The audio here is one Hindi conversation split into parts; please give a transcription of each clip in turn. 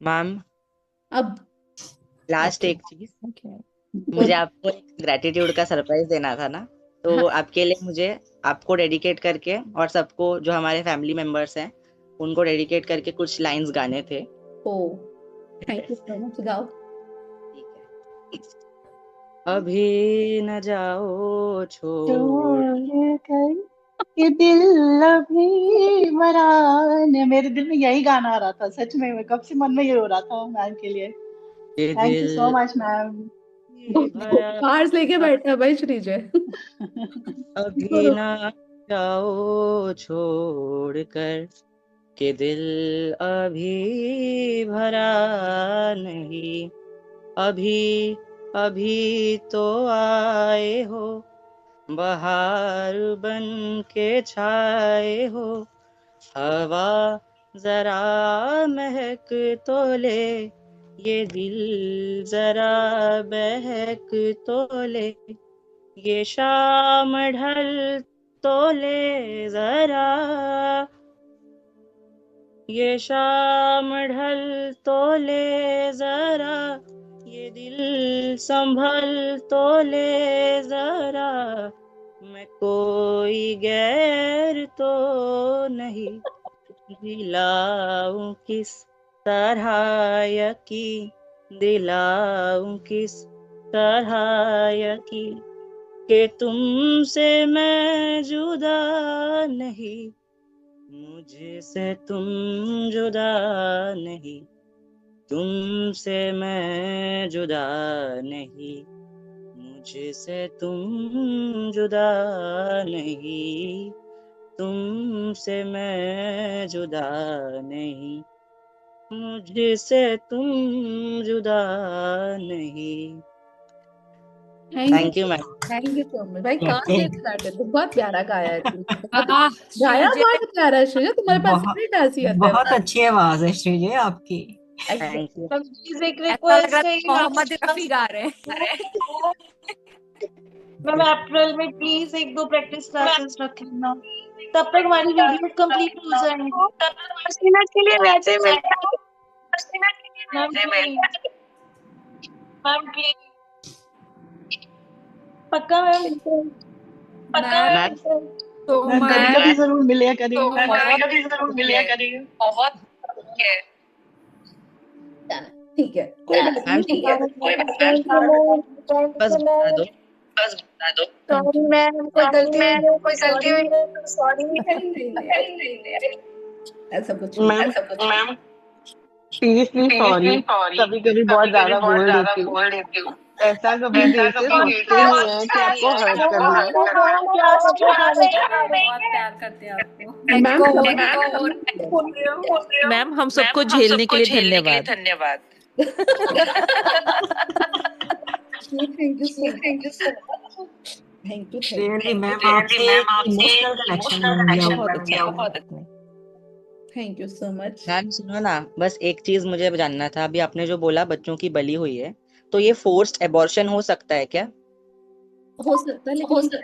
मैम, अब लास्ट ओके एक चीज, ओके मुझे बोल। आपको एक ग्रेटिट्यूड का सरप्राइज देना था ना। तो हाँ। आपके लिए मुझे आपको डेडिकेट करके और सबको जो हमारे फैमिली मेंबर्स हैं उनको डेडिकेट करके कुछ लाइंस गाने थे। ओ, थैंक यू सो मच, गाओ। ठीक है। अभी न जाओ छोड़। छोड़ कर ये दिल अभी भरा ने, मेरे दिल में यही गाना आ रहा था सच में, मैं कब से मन में ये हो रहा था मैम के लिए। ये थैंक यू सो दिल मच मैम। अभी भरा कार्ड्स लेके बैठा है भाई श्रीजय। अभी न जाओ छोड़ कर के दिल अभी भरा नहीं। अभी अभी तो आए हो, बहार बन के छाए हो। हवा जरा महक तो ले, ये दिल जरा बहक तो ले। ये शाम ढल तो ले जरा, ये शाम ढल तो ले जरा। ये दिल संभल तो ले जरा। मैं कोई गैर तो नहीं, दिलाऊं किस तरह यकीन, दिलाऊं किस तरह यकीन कि तुमसे मैं जुदा नहीं, मुझसे तुम जुदा नहीं, तुमसे मैं जुदा नहीं, मुझसे तुम जुदा नहीं, तुमसे मैं जुदा नहीं, मुझसे तुम जुदा नहीं। Thank you, thank you ma'am. Thank you so much भाई। कहाँ से कहते स्टार्टेड, बहुत प्यारा गाया है तूने, बहुत आह गाया श्रीजय, बहुत प्यारा है श्रेया, तुम्हारे पास बहुत इतनी खासियत है बहुत भाई। अच्छी आवाज है श्रीजय आपकी। Thank you. प्लीज एक ऐसा लग रहा रिक्वेस्ट है था कि मोहम्मद रफी गा रहे मैम अप्रैल में प्लीज एक दो प्रैक्टिस क्लासेस रख लेना, तब तक हमारी वीडियो कंप्लीट हो जाएंगी। 10 मिनट के लिए वैसे ही मिलता है। मैम प्लीज, मैम प्लीज, पक्का मैम। मैम मैम तो मैम कभी मैं कभी जरूर मिलिया करिएगा मैम। कभी कभी जरूर मिलिया करिए। बहुत जाना, ठीक है, कोई बात मैम नहीं। मैम बस बता दो। बस बता दो। Thank sorry you. मैम, कोई गलती हुई है तो सॉरी, सॉरी। नहीं नहीं नहीं, ऐसा कुछ नहीं। Ma'am ma'am seriously sorry, seriously sorry, कभी कभी बहुत कभी कभी ज्यादा बहुत बोल ज्यादा देती हूँ। बोल देती हूँ। ऐसा कभी ऐसा दिल से कभी दिल सोचते से नहीं है कि सोचते नहीं आपको है कि हर्ट आपको करना है। हर्ट करना है। बहुत प्यार करते हैं आपको। मैम एक और मैम हम मैम सबको हम झेलने के सबको लिए झेलने के लिए धन्यवाद। धन्यवाद। Thank you so thank you much, so much. Thank you thank really ma'am really आपसे मैम एक आपसे इमोशनल कनेक्शन इमोशनल बन गया कनेक्शन बहुत हुआ बन अच्छा है। गया किया बहुत। आपने। Thank you so much. Ma'am सुनो ना, बस एक चीज मुझे जानना था। अभी आपने जो बोला बच्चों की बली हुई है, तो ये फोर्स्ड एबॉर्शन हो सकता है क्या? हो सकता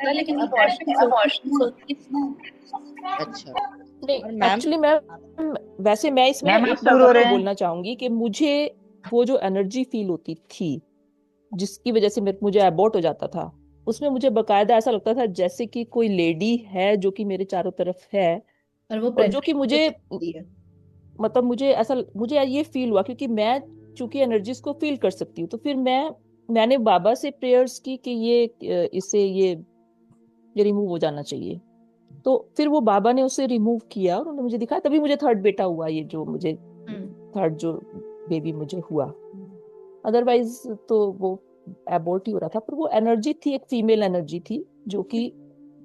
है लेकिन अबॉर्शन अबॉर्शन होती है ना। अच्छा। नहीं, और मैम एक्चुअली मैम वैसे मैं इसमें मैम आप एक दूर बात हो और रहे हैं। बोलना चाहूंगी कि मुझे वो जो एनर्जी फील होती थी जिसकी वजह से मुझे अबॉर्ट हो जाता था, उसमें मुझे बकायदा ऐसा लगता था जैसे कि कोई लेडी है जो कि मेरे चारों तरफ है, और वो और जो प्रेग्नेंट कि हो मुझे जाती है। मतलब मुझे ये फील हुआ क्योंकि मैं चूंकि एनर्जीज को फील कर सकती हूँ, तो फिर मैंने बाबा से प्रेयर्स की कि इससे ये रिमूव हो जाना चाहिए। तो फिर वो बाबा ने उसे रिमूव किया और उन्होंने मुझे दिखाया, तभी मुझे थर्ड बेटा हुआ, ये जो मुझे हम्म। थर्ड जो बेबी मुझे हुआ। अदरवाइज तो वो एबॉर्ट ही हो रहा था, पर वो एनर्जी थी, एक फीमेल एनर्जी थी जो कि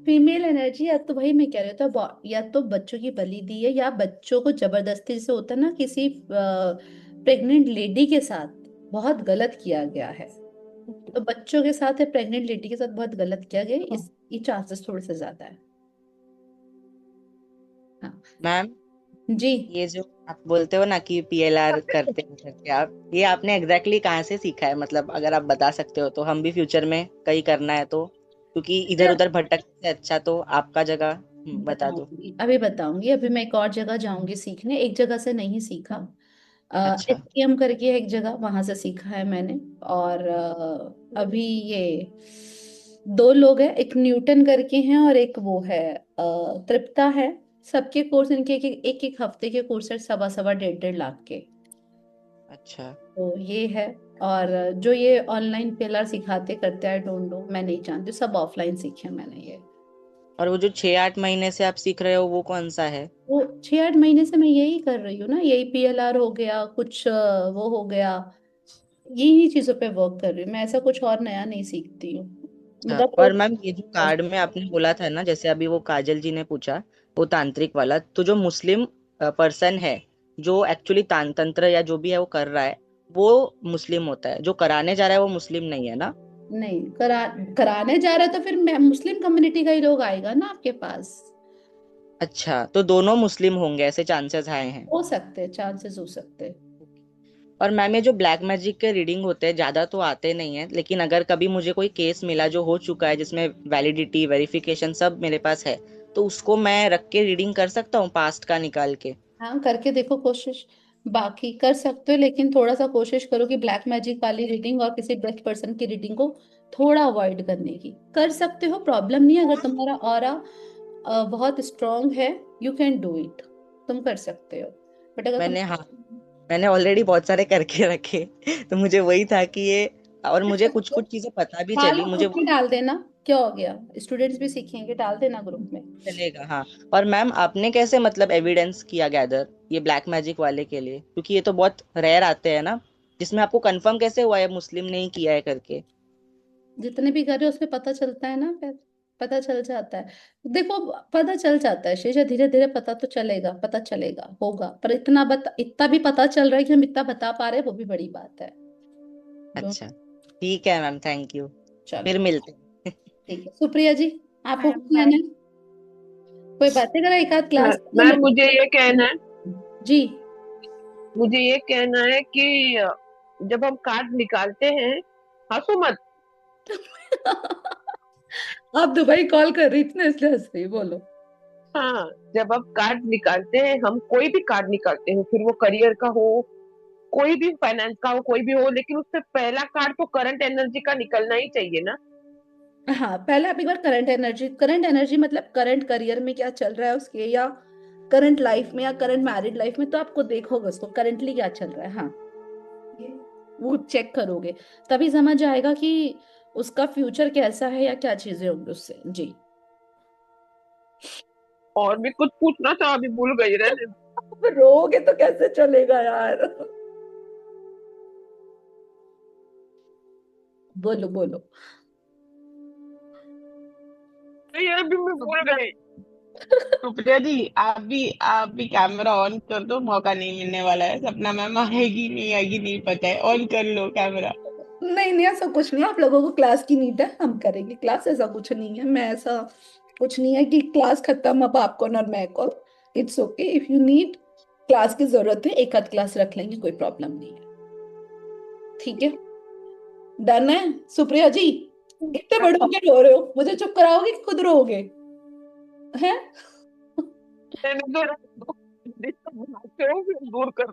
फीमेल एनर्जी, या तो वही मैं कह रही हूँ, तो या तो बच्चों की बलि दी है, या बच्चों को जबरदस्ती, जैसे होता है ना किसी प्रेग्नेंट लेडी के साथ बहुत गलत किया गया है। तो बच्चों के साथ है, प्रेग्नेंट लेडी के साथ बहुत गलत किया गया है, इस ये चांसेस थोड़े से ज्यादा है। हाँ मैम जी। ये जो आप बोलते हो ना कि पीएलआर करते हैं करके, आप ये आपने एग्जैक्टली कहाँ से सीखा है? मतलब अगर आप बता सकते हो तो हम भी फ्यूचर में कहीं करना है तो, क्योंकि इधर उधर भटकने से अच्छा तो आपका जगह बता दो। बताऊंगी, अभी बताऊंगी, अभी मैं एक और जगह जाऊंगी सीखने, एक जगह से नहीं सीखा। अच्छा एसटीएम करके है एक जगह, वहां से सीखा है मैंने। और अभी ये 2 लोग हैं, एक न्यूटन करके हैं और एक वो है तृप्ता है। सबके कोर्स इनके एक एक हफ्ते के कोर्स है, 1.25 1.5 1.5 लाख के। अच्छा। तो ये है। और जो ये ऑनलाइन पिलर सिखाते करते हैं, आई डोंट नो, मैं नहीं जानती, सब ऑफलाइन सीखे मैंने ये। और वो जो 6-8 महीने से आप सीख रहे हो वो कौन सा है? वो 6-8 महीने से मैं यही कर रही हूँ ना, यही पीएलआर हो गया कुछ, वो हो गया, यही चीजों पे वर्क कर रही हूँ मैं, ऐसा कुछ और नया नहीं सीखती हूँ। अच्छा, मतलब और मैम ये जो कार्ड में आपने बोला था ना, जैसे अभी वो काजल जी ने पूछा, वो तांत्रिक वाला, तो जो मुस्लिम पर्सन है जो एक्चुअली तंत्र या जो भी है वो कर रहा है, वो मुस्लिम होता है, जो कराने जा रहा है वो मुस्लिम नहीं है ना? नहीं, कराने जा रहा है तो फिर मुस्लिम कम्युनिटी का ही लोग आएगा ना आपके पास। अच्छा, तो दोनों मुस्लिम होंगे ऐसे चांसेस आए हैं? हो सकते, चांसेस हो सकते। और मैम ये जो ब्लैक मैजिक के रीडिंग होते हैं ज्यादा तो आते नहीं है, लेकिन अगर कभी मुझे कोई केस मिला जो हो चुका है जिसमें वैलिडिटी वेरिफिकेशन सब मेरे पास है, तो उसको मैं रख के रीडिंग कर सकता हूँ पास्ट का निकाल के? हाँ, करके देखो कोशिश। बाकी कर सकते हो, लेकिन थोड़ा सा कोशिश करो कि ब्लैक मैजिक वाली रीडिंग और किसी डेथ पर्सन की रीडिंग को थोड़ा अवॉइड करने की। कर सकते हो, प्रॉब्लम नहीं है, अगर तुम्हारा ऑरा बहुत स्ट्रांग है, यू कैन डू इट, तुम कर सकते हो। बट अगर तुम, मैंने, हाँ, मैंने ऑलरेडी बहुत सारे करके रखे तो मुझे वही था कि ये, और मुझे कुछ कुछ चीजें पता भी चली, डालो, मुझे ग्रुप में डाल देना, क्या हो गया, स्टूडेंट्स भी सीखेंगे, डाल देना ग्रुप में। चलेगा। हाँ, और मैम आपने कैसे मतलब एविडेंस किया गैदर ये ब्लैक मैजिक वाले के लिए, क्योंकि ये तो बहुत रेयर आते हैं ना, जिसमें आपको कंफर्म कैसे हुआ है मुस्लिम नहीं किया है करके? जितने भी कर रहे हो उसमें पता चलता है ना, फिर पता चल जाता है। देखो, पता चल जाता है शीशा, धीरे धीरे पता तो चलेगा, पता चलेगा, होगा, पर इतना भी पता चल रहा है कि हम इतना बता पा रहे हैं, वो भी बड़ी बात है। डोंट। अच्छा, ठीक है मैम, थैंक यू, चलो, फिर मिलते हैं। ठीक है। सुप्रिया जी, आपको मैम कुछ बाय। कहना है? कोई बातें करा, एक आध क्लास मैम जी। मुझे ये कहना है कि जब हम कार्ड निकालते हैं, हंसो मत। आप दुबई कॉल कर रही थी ना, इसलिए हंस रही, बोलो। हाँ, जब हम कार्ड निकालते हैं, हम कोई भी कार्ड निकालते हैं, फिर वो करियर का हो, कोई भी फाइनेंस का हो, कोई भी हो, लेकिन उससे पहला कार्ड तो करंट एनर्जी का निकलना ही चाहिए ना। हाँ, पहले आप एक बार करंट एनर्जी मतलब करंट करियर में क्या चल रहा है उसके, या करंट लाइफ में, या करंट मैरिड लाइफ में, तो आपको देखोगे उसको करंटली क्या चल रहा है, हाँ, वो चेक करोगे, तभी समझ आएगा कि उसका फ्यूचर कैसा है या क्या चीजें होंगी उससे। जी। और भी कुछ पूछना था, अभी भूल गई, रहने दो। रोगे तो कैसे चलेगा यार। बोलो बोलो। नहीं, अभी मैं भूल गई। सुप्रिया जी, आप भी कैमरा ऑन कर दो, मौका नहीं मिलने वाला है, सपना मैम आएगी नहीं पता है, ऑन कर लो कैमरा। नहीं नहीं, ऐसा कुछ नहीं है, आप लोगों को क्लास की नीड है, हम करेंगे क्लास, ऐसा कुछ नहीं है, मैं ऐसा कुछ नहीं है कि क्लास खत्म अब आपको ना मैं को। It's okay, if you need class की जरूरत है, एक आध क्लास रख लेंगे, कोई प्रॉब्लम नहीं है। ठीक है, डन है। सुप्रिया जी, इतने बड़े होके रो रहे हो, मुझे चुप कराओगे कि खुद रोओगे? हैं? रहने दो, रहने दो। जितना बुलाते हो, फिर दूर कर।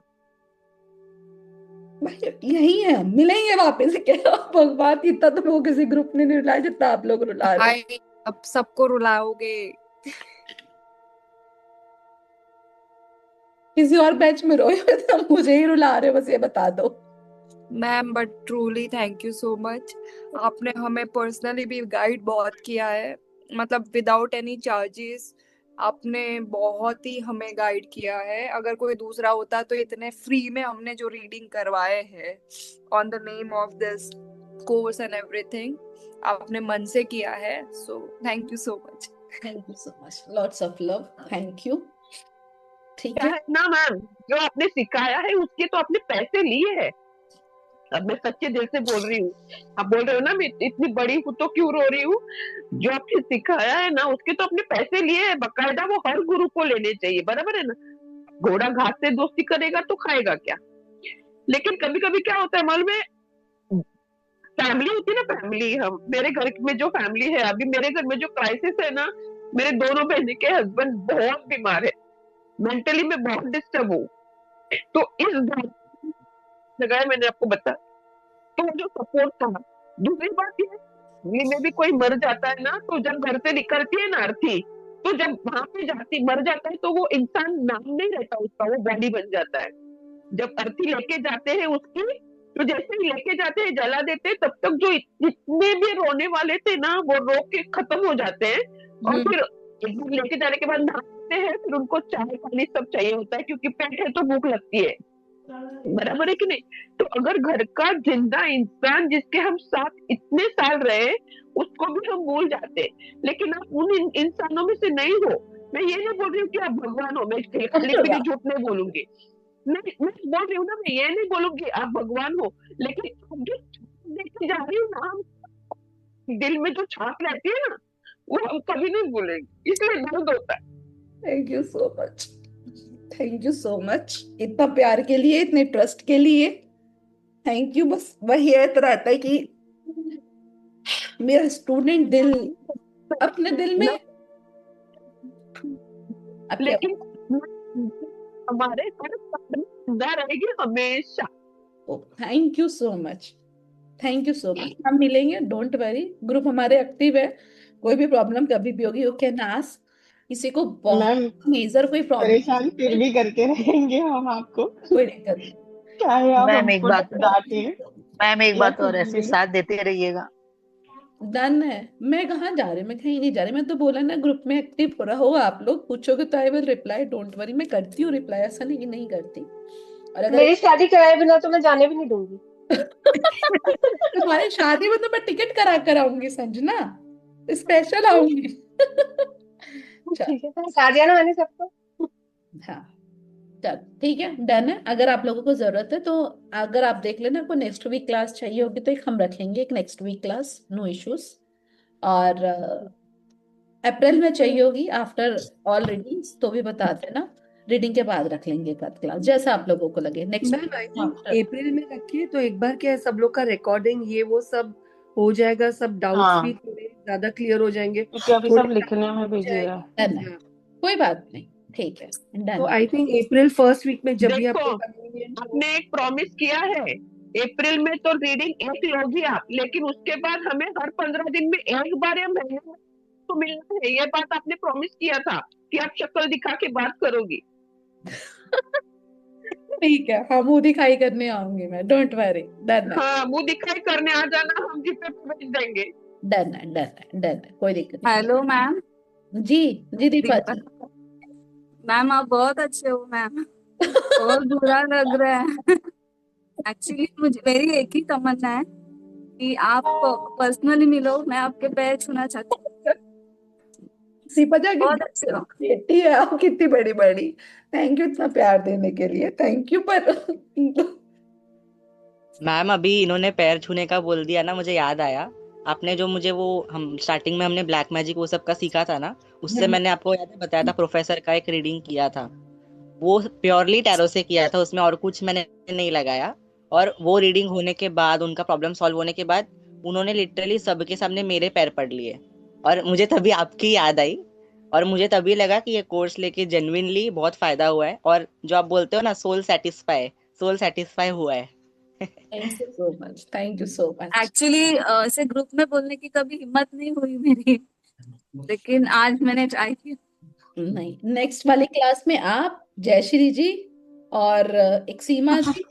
भाई यही है, मिलेंगे वापस, क्या भगवान, इतना तो वो किसी ग्रुप ने नहीं रुलाया जितना आप लोग रुला रहे हो। भाई अब सबको रुलाओगे। किसी और बैच में रोए हो तो मुझे ही रुला रहे हो, बस ये बता दो। Ma'am but truly thank you so much. आपने हमें पर्सनली भी गाइड बहुत किया है, मतलब विदाउट एनी चार्जेस। आपने बहुत ही हमें गाइड किया है। अगर कोई दूसरा होता तो इतने फ्री में हमने जो रीडिंग करवाए हैं on the name of this course and everything, आपने मन से किया है, so thank you so much. Thank you so much, lots of love, thank you. ठीक क्या है। है ना मैम, जो आपने सिखाया है उसके तो आपने पैसे लिए हैं। अब मैं सच्चे दिल से बोल रही हूँ। आप बोल रहे हो ना मैं इतनी बड़ी हूँ तो क्यों रो रही हूँ। जो आपने सिखाया है ना उसके तो आपने पैसे लिए हैं, बकायदा वो हर गुरु को लेने चाहिए, बराबर है ना। घोड़ा घास से दोस्ती करेगा तो खाएगा क्या। लेकिन कभी कभी क्या होता है मालूम है, फैमिली होती है ना, फैमिली, हम मेरे घर में जो फैमिली है, अभी मेरे घर में जो क्राइसिस है ना, मेरे दोनों बहन के हस्बैंड बहुत बीमार है, मेंटली मैं बहुत डिस्टर्ब हूँ। तो इस लगाया, मैंने आपको बताया। तो वो जो सपोर्ट था। दूसरी बात ये, दिल्ली में भी कोई मर जाता है ना, तो जब घर से निकलती है ना अर्थी, तो जब वहां पे जाती मर जाता है तो वो इंसान नाम नहीं रहता उसका, वो बॉडी बन जाता है। जब अर्थी लेके जाते हैं उसकी, तो जैसे ही लेके जाते हैं जला देते हैं, तब तक जो जितने भी रोने वाले थे ना, वो रो के खत्म हो जाते हैं। और फिर एक बार लेके जाने के बाद नहाते हैं, फिर उनको चाय पानी सब चाहिए होता है, क्योंकि पेट है तो भूख लगती है। बराबर है कि नहीं? तो अगर घर का जिंदा इंसान जिसके हम साथ इतने साल रहे, उसको भी हम भूल जाते हैं। लेकिन आप उन इंसानों में से नहीं हो। मैं ये नहीं बोल रही हूँ कि आप भगवान हो, मैं खाली पीली झूठ नहीं बोलूंगी। मैं बोल रही हूँ ना, मैं ये नहीं बोलूंगी आप भगवान हो, लेकिन आप जो देखती जा रही हूँ ना, हम दिल में जो छाप रहती है ना, वो हम कभी नहीं भूलेंगे, इसलिए दर्द होता है। Thank you so much, thank you so much, इतना प्यार के लिए, इतने ट्रस्ट के लिए, थैंक यू। बस वही रहता है कि मेरा स्टूडेंट दिल अपने दिल में लेकिन हमारे हर साथ में जिंदा रहेगी हमेशा। Thank you so much, thank you so much. हम मिलेंगे, डोंट वरी, ग्रुप हमारे एक्टिव है, कोई भी प्रॉब्लम कभी भी होगी यू कैन आस्क। किसी को बहुत मैम मेजर कोई प्रॉब्लम परेशान फिर भी करते रहेंगे हम आपको, कोई दिक्कत नहीं। चाहे आप मैम एक हमको बात डांटे मैम एक या बात कुछ और, ऐसे भी। साथ देते रहिएगा। डन है। मैं कहाँ जा रही, मैं कहीं नहीं जा रही, मैं तो बोला ना ग्रुप में एक्टिव हो रहा हो, आप लोग पूछोगे तो I will reply, don't worry. मैं करती हूँ रिप्लाई, ऐसा नहीं कि नहीं करती। और अगर मेरी शादी कराए बिना तो मैं जाने भी नहीं दूंगी। तुम्हारी शादी में तो मैं टिकट करा कर आऊंगी संजना, स्पेशल आऊंगी। चल, ठीक है, बता दिया ना मैंने सबको। हाँ चल ठीक है, डन है। अगर आप लोगों को जरूरत है तो अगर आप देख लेना, आपको नेक्स्ट वीक क्लास चाहिए होगी तो एक हम रखेंगे, एक next week class, no issues. और अप्रैल में चाहिए होगी आफ्टर ऑल रीडिंग्स तो भी बता देना, रीडिंग के बाद रख लेंगे एक आध क्लास, जैसा आप लोगों को लगे। नेक्स्ट मैम आई थिंक अप्रैल में रखिए तो एक बार क्या है, सब लोग का रिकॉर्डिंग ये वो सब हो जाएगा, सब डाउट्स भी हाँ थोड़े ज्यादा क्लियर हो जाएंगे, क्योंकि अभी थोड़े सब लिखने में हो बिजी है। जाएगी। डन है, कोई बात नहीं, ठीक है, तो done. I think April first week में जब भी देखो, आपको कन्वीनियंट हो। आपने एक प्रॉमिस किया है, अप्रैल में तो रीडिंग एक लोगी आप, लेकिन उसके बाद हमें हर 15 दिन में एक बार या महीने में तो मिलना है। ये बात आपने प्रॉमिस किया था कि आप शक्ल दिखा के बात करोगी। ठीक है, हाँ मुंह दिखाई करने आऊंगी मैं, डोंट वरी, डन है, हाँ, मुंह दिखाई करने आ जाना, हम जीपे पे भेज देंगे। डन है, डन है, डन है, कोई दिक्कत नहीं। Hello ma'am. जी जी दीपा जी। मैम आप बहुत अच्छे हो मैम, बहुत बुरा लग रहा है। एक्चुअली मुझे मेरी एक ही तमन्ना है कि आप पर्सनली मिलो, मैं आपके पैर छूना चाहती हूँ। दीपा जी बहुत अच्छे हो। बेटी है आप, कितनी बड़ी बड़ी, थैंक यू इतना प्यार देने के लिए, थैंक यू। पर मैम अभी इन्होंने पैर छूने का बोल दिया ना, मुझे याद आया, आपने जो मुझे वो, हम स्टार्टिंग में हमने ब्लैक मैजिक वो सब का सीखा था ना, उससे मैंने आपको याद है बताया था, प्रोफेसर का एक रीडिंग किया था, वो प्योरली टैरो से किया था, उसमें और कुछ मैंने नहीं लगाया। और वो रीडिंग होने के बाद, उनका प्रॉब्लम सॉल्व होने के बाद, उन्होंने लिटरली सबके सामने मेरे पैर पढ़ लिए, और मुझे तभी आपकी याद आई, और मुझे तभी लगा कि ये कोर्स लेके जेन्युइनली बहुत फायदा हुआ है, और जो आप बोलते हो ना सोल सेटिस्फाई हुआ है। Thank you so much, thank you so much. Actually ऐसे ग्रुप में बोलने की कभी हिम्मत नहीं हुई मेरी, लेकिन आज मैंने ट्राई किया। नहीं, नेक्स्ट वाली क्लास में आप, जयश्री जी और एक सीमा जी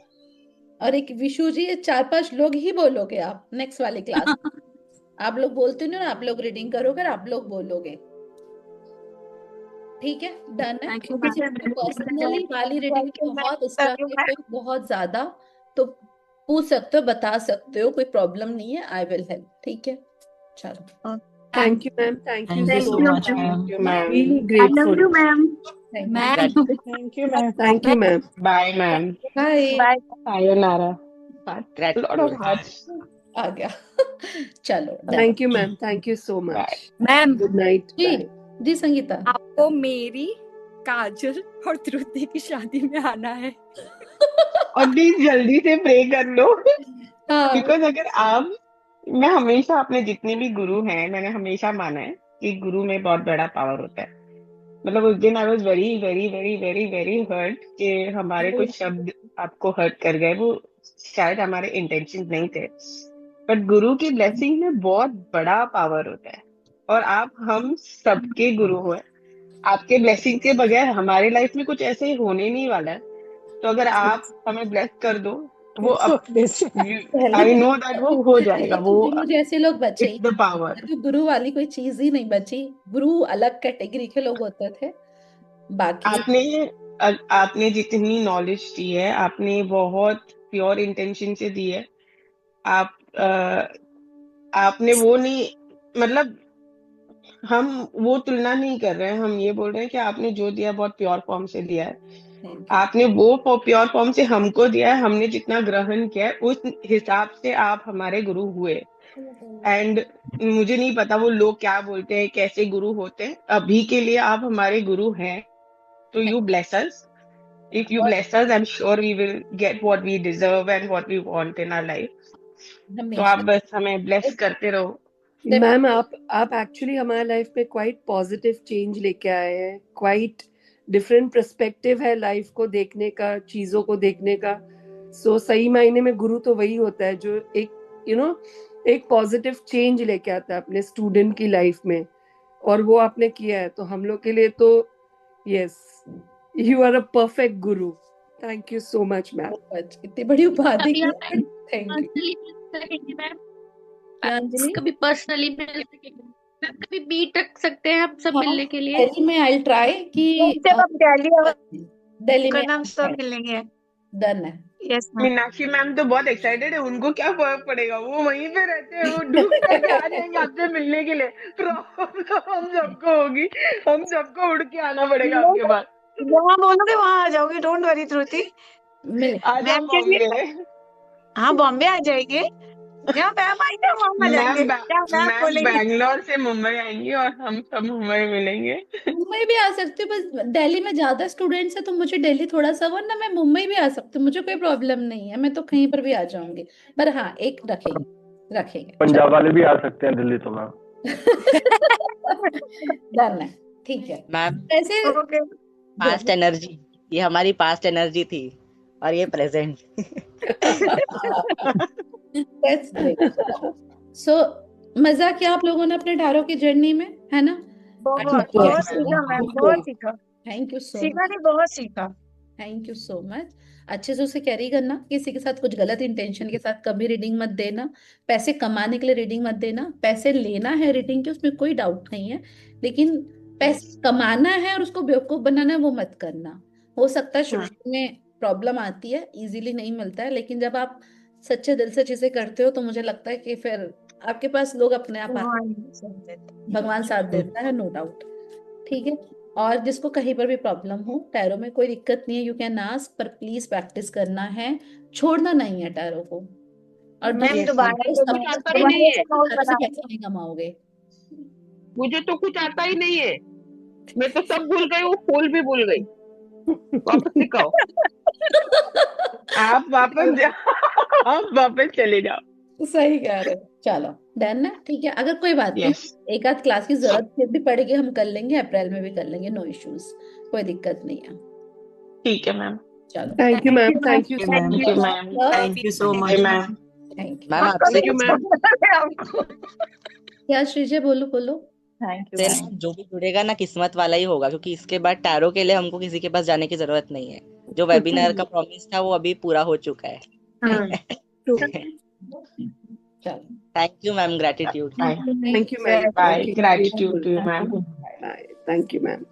और एक विशु जी, ये 4-5 लोग ही बोलोगे आप नेक्स्ट वाली क्लास। आप लोग बोलते नहीं ना, आप लोग रीडिंग करोगे, आप लोग बोलोगे, ठीक है, डन है। थैंक यू किसी को पर्सनली वाली रीडिंग की बहुत स्ट्रगल है, बहुत ज्यादा, तो पूछ सकते हो, बता सकते हो, कोई प्रॉब्लम नहीं है, आई विल हेल्प, ठीक है, चलो। Thank you ma'am, thank you Thank you so so much, much, ma'am. Feel I love grateful. you, ma'am. Thank you, thank you ma'am, thank you ma'am, bye ma'am, bye. Bye. Sayonara, lot of Gratitude. Hearts, आ गया। चलो done। Thank you ma'am, thank you so bye. Much, ma'am good night, जी बाय। जी संगीता। आपको मेरी, काजल और ध्रुति की शादी में आना है। और प्लीज जल्दी से प्रे कर लो, हाँ बिकॉज अगर आप, मैं हमेशा अपने जितने भी गुरु हैं, मैंने हमेशा माना है कि गुरु में बहुत बड़ा पावर होता है। मतलब उस दिन I was very very very very very hurt कि हमारे कुछ शब्द आपको हर्ट कर गए, वो शायद हमारे इंटेंशन नहीं थे, बट गुरु की ब्लेसिंग में बहुत बड़ा पावर होता है, और आप हम सबके गुरु हो। आपके ब्लेसिंग के बगैर हमारे लाइफ में कुछ ऐसे होने नहीं वाला है। तो अगर आप हमें ब्लेस कर दो, वो आई नो दैट वो हो जाएगा। वो गुरु जैसे लोग बचे ही इट्स द पावर। तो गुरु वाली कोई चीज ही नहीं बची। गुरु अलग कैटेगरी के लोग होते थे, बाकी आपने जितनी नॉलेज दी है, आपने बहुत प्योर इंटेंशन से दी है। आप आपने वो नहीं, मतलब हम वो तुलना नहीं कर रहे हैं, हम ये बोल रहे हैं कि आपने जो दिया बहुत प्योर फॉर्म से दिया है। आपने वो प्योर फॉर्म से हमको दिया है, हमने जितना ग्रहण किया है उस हिसाब से आप हमारे गुरु हुए। एंड मुझे नहीं पता वो लोग क्या बोलते हैं, कैसे गुरु होते हैं। अभी के लिए आप हमारे गुरु हैं, तो you bless us. If you bless us, I'm sure we will get what we deserve and what we want in our life. तो आप बस हमें ब्लेस करते रहो। मैम आप एक्चुअली हमारे लाइफ में क्वाइट पॉजिटिव चेंज लेके आए हैं। क्वाइट डिफरेंट पर्सपेक्टिव है लाइफ को देखने का, चीजों को देखने का। सो सही मायने में गुरु तो वही होता है जो एक एक पॉजिटिव चेंज लेके आता है अपने स्टूडेंट की लाइफ में, और वो आपने किया है। तो हम लोग के लिए तो yes, you are a perfect guru. Thank you so much ma'am. इतनी बड़ी उपाधि कभी की आप थैंक यू। पर्सनली मिल सकेंगे मैम, अंजलि कभी पर्सनली मिल सकेंगे मैम, कभी मीट रख सकते हैं हम सब मिलने के लिए। दिल्ली में आई ट्राई कि जब हम दिल्ली में हम सब मिलेंगे। डन है। Yes ma'am. मीनाक्षी मैम तो बहुत एक्साइटेड है, उनको क्या फर्क पड़ेगा, वो वहीं पे रहते हैं, वो ढूंढ करके आ जाएंगे आपसे मिलने के लिए। प्रॉब्लम हम सबको होगी, हम सबको उड़ के आना पड़ेगा आपके पास। जहाँ बोलोगे वहां आ जाओगे, डोंट वरी श्रुति। आ जाओ मैम के लिए बॉम्बे। हाँ बॉम्बे आ जाएंगे, जहाँ मैम आएंगे वहां आ जाएंगे। जहाँ मैम मैम बोलेंगे बैंगलोर से मुंबई आएंगी और हम सब मुंबई मिलेंगे। मुंबई भी आ सकती हूँ, बस दिल्ली में ज्यादा स्टूडेंट्स है तो मुझे दिल्ली थोड़ा सा, वरना मैं मुंबई भी आ सकती हूँ, मुझे कोई प्रॉब्लम नहीं है, मैं तो कहीं पर भी आ जाऊंगी। पर हाँ, एक रखेंगे पंजाब वाले भी आ सकते हैं दिल्ली तो मैम। डन है, ठीक है मैम ऐसे। पास्ट एनर्जी, ये हमारी पास्ट एनर्जी थी और ये प्रेजेंट। That's great. So, मजा किया आप लोगों ने अपने टैरो की जर्नी में, है ना? बहुत सीखा मैम, बहुत सीखा। थैंक यू सो सीखा मच। नहीं, बहुत सीखा। Thank you so much. अच्छे से उसे कैरी करना, किसी के साथ कुछ गलत इंटेंशन के साथ कभी रीडिंग मत देना। पैसे कमाने के लिए रीडिंग मत देना। पैसे लेना है रीडिंग के, उसमें कोई डाउट नहीं है, लेकिन पैसे कमाना है और उसको बेवकूफ बनाना है वो मत करना। हो सकता है शुरू में प्रॉब्लम आती है, इजीली नहीं मिलता है, लेकिन जब आप सच्चे दिल से चीजें करते हो तो मुझे लगता है कि फिर आपके पास लोग अपने आप भगवान साथ देता है, नो डाउट। ठीक है, और जिसको कहीं पर भी प्रॉब्लम हो, टैरो में कोई दिक्कत नहीं है, यू कैन आस्क, पर प्लीज प्रैक्टिस करना है, छोड़ना नहीं है टैरो को। और मैम दोबारा पैसे नहीं कमाओगे। मुझे तो कुछ आता ही नहीं है, मैं तो सब भूल गई, वो फूल भी भूल गई। वापस सिखाओ। आप वापस जाओ, आप वापस चले जाओ। सही कह रहे हो। चलो डन है, ठीक है। अगर कोई बात नहीं, एक आध क्लास की जरूरत फिर भी पड़ेगी, हम कर लेंगे, अप्रैल में भी कर लेंगे, नो इश्यूज, कोई दिक्कत नहीं है। ठीक है मैम। चलो thank you ma'am. Thank you ma'am. Thank you so much ma'am. Thank ma'am आपसे क्या श्रीजय, बोलो। थैंक यू से जो भी जुड़ेगा ना किस्मत वाला ही होगा, क्योंकि इसके बाद टैरो के लिए हमको किसी के पास जाने की जरूरत नहीं है। जो वेबिनार का प्रॉमिस था वो अभी पूरा हो चुका है। Thank you ma'am, gratitude. Thank you ma'am. Bye, gratitude to you ma'am. Bye. Thank you, ma'am.